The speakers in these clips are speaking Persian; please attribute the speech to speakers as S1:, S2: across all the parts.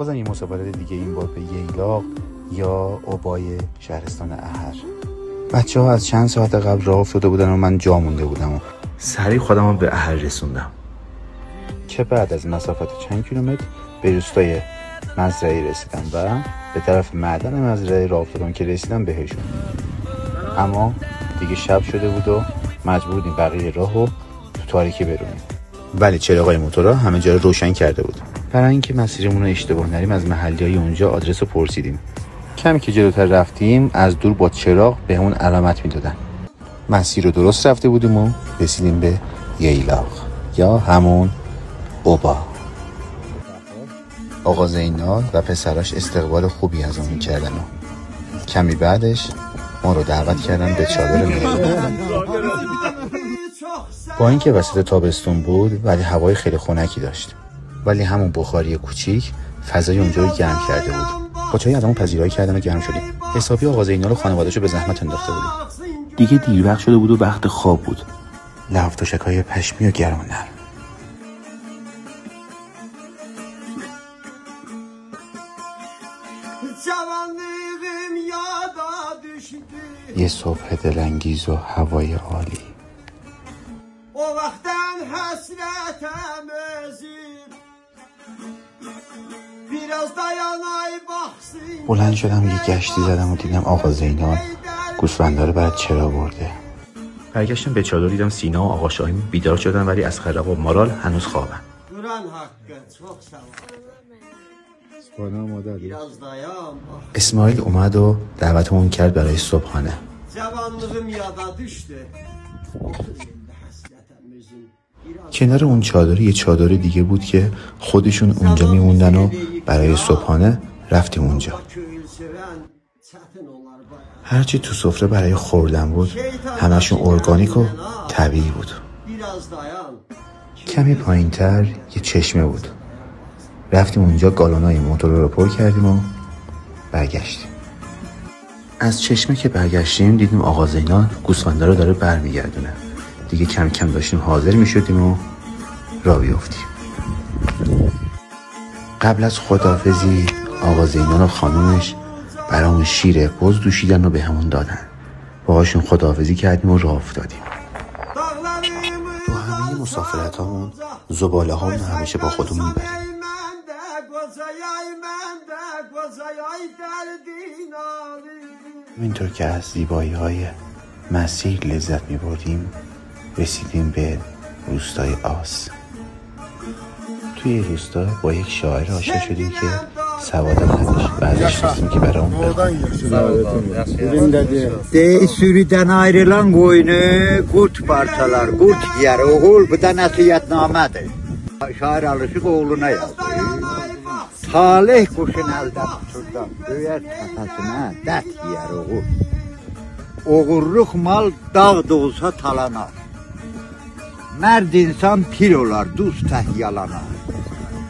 S1: بازم یه مسافرت دیگه، این بار به ییلاق یا عبای شهرستان احر. بچه ها از چند ساعت قبل راه افتاده بودن و من جا مونده بودم و سریع خودم رو به احر رسوندم که بعد از مسافت چند کیلومتر به روستای مزرعی رسیدم و به طرف معدن مزرعی راه افتادم که رسیدم بهشون. اما دیگه شب شده بود و مجبور بودیم بقیه راهو تو تاریکی برونیم. ولی چراغای موتورا همه جا رو روشن کرده بود. برای اینکه مسیرمون رو اشتباه نریم از محلیای اونجا آدرس رو پرسیدیم. کمی که جلوتر رفتیم از دور با چراغ به همون علامت میدادن. مسیر رو درست رفته بودیم و رسیدیم به ییلاق یا همون عبا. آقا زینال و پسراش استقبال خوبی از اون کردن و کمی بعدش ما رو دعوت کردن به چادر مهمون. با اینکه وسط تابستون بود ولی هوای خیلی خنکی داشت، ولی همون بخاری کوچیک فضای اونجا رو گرم کرده بود. با چای ازمون پذیرایی کردن و گرم شدیم. حسابی آقا زینال و خانواده‌شو به زحمت انداخته بودیم. دیگه دیر وقت شده بود و وقت خواب بود. لفت و شکای پشمی و گرم و نرم. یه صبح دلانگیز و هوای عالی. بلند شدم یه گشتی زدم و دیدم آقا زینال گوسفندا رو برات چرا برده. برگشتم به چادر دیدم سینا و آقا شاهین بیدار شدن ولی از خرق و مارال هنوز خوابن. اسماعیل اومد و دعوتمون کرد برای صبحانه. کنار اون چادر یه چادر دیگه بود که خودشون اونجا میموندن و برای صبحانه رفتیم اونجا. هرچی تو سفره برای خوردن بود همشون ارگانیک و طبیعی بود. کمی پایین‌تر یه چشمه بود. رفتیم اونجا گالونای موتور رو پر کردیم و برگشتیم. از چشمه که برگشتیم دیدیم آقا زینال گوسفندا رو داره برمیگردونه. دیگه کم کم داشتیم حاضر میشدیم و راه بیافتیم. قبل از خداحافظی آقا زینال و خانومش برامون شیر بز دوشیدن و به همون دادن. باهاشون خداحافظی کردیم و راه افتادیم. تو همه مسافرت هامون زباله هامون همیشه با خودمون میبریم. همینطور که از زیبایی های مسیر لذت میبردیم رسیدیم به روستای آس. توی روستا با یک شاعر آشنا شدیم که سواد نداشت و ازش خواستیم که برامون بخونه.
S2: De sürüden ayrılan koyunu kurt parçalar, kurt yer oğul, bu da nəsiyyətnamədir. Şair alışıq oğluna yazdı. Talih quşun əldən tuturdan, döyər təpəsinə, dət yer oğul. Oğurluq mal dağ da olsa talanar. Mərd insan pir olar, duz təh yalanar.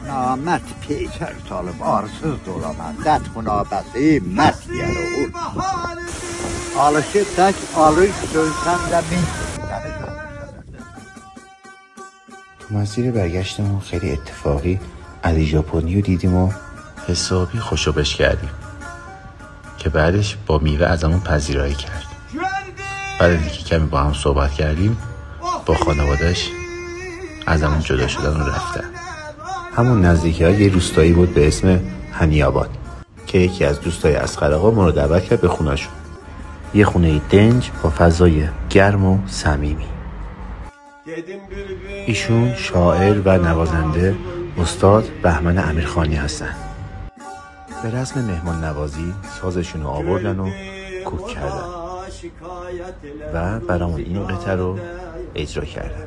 S2: Namət peçər salıb, arsız dolanar. Dət xunabəsi, mərd yer oğul. Alışıb tək alış, dönsən də min.
S1: تو مسیر برگشتمون خیلی اتفاقی علی ژاپنی رو دیدیم و حسابی خوشوبش کردیم که بعدش با میوه ازمون پذیرایی کرد. بعد اینکه کمی با هم صحبت کردیم با خانواده‌اش ازمون جدا شدن و رفتن. همون نزدیکی ها یه روستایی بود به اسم هنی‌آباد که یکی از دوستای اصغر آقا ما رو دعوت کرد به خونه‌شون. یه خونه دنج با فضای گرم و صمیمی. ایشون شاعر و نوازنده استاد بهمن امیرخانی هستن. به رسم مهمان نوازی سازشون رو آوردن و کوک کردن و برامون این قطعه رو اجرا کردن.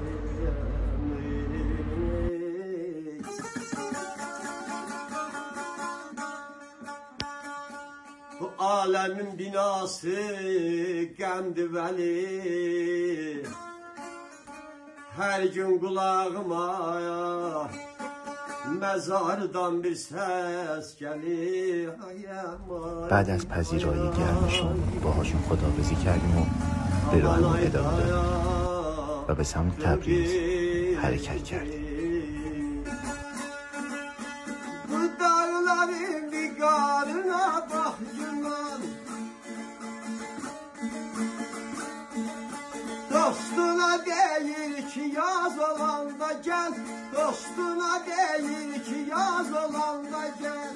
S3: Bu alemin binası qəmdi vəli. Hər gün qulağıma mezardan bir ses gelir.
S1: بعد از پذیرایی گرمشون باهاشون خداحافظی کردیم و به راهمون ادامه دادیم و به سمت تبریز حرکت کردیم.
S3: Yarın bir karına bak güman. Dostuna değil ki yaz olanda gel, dostuna değil ki yaz olanda gel.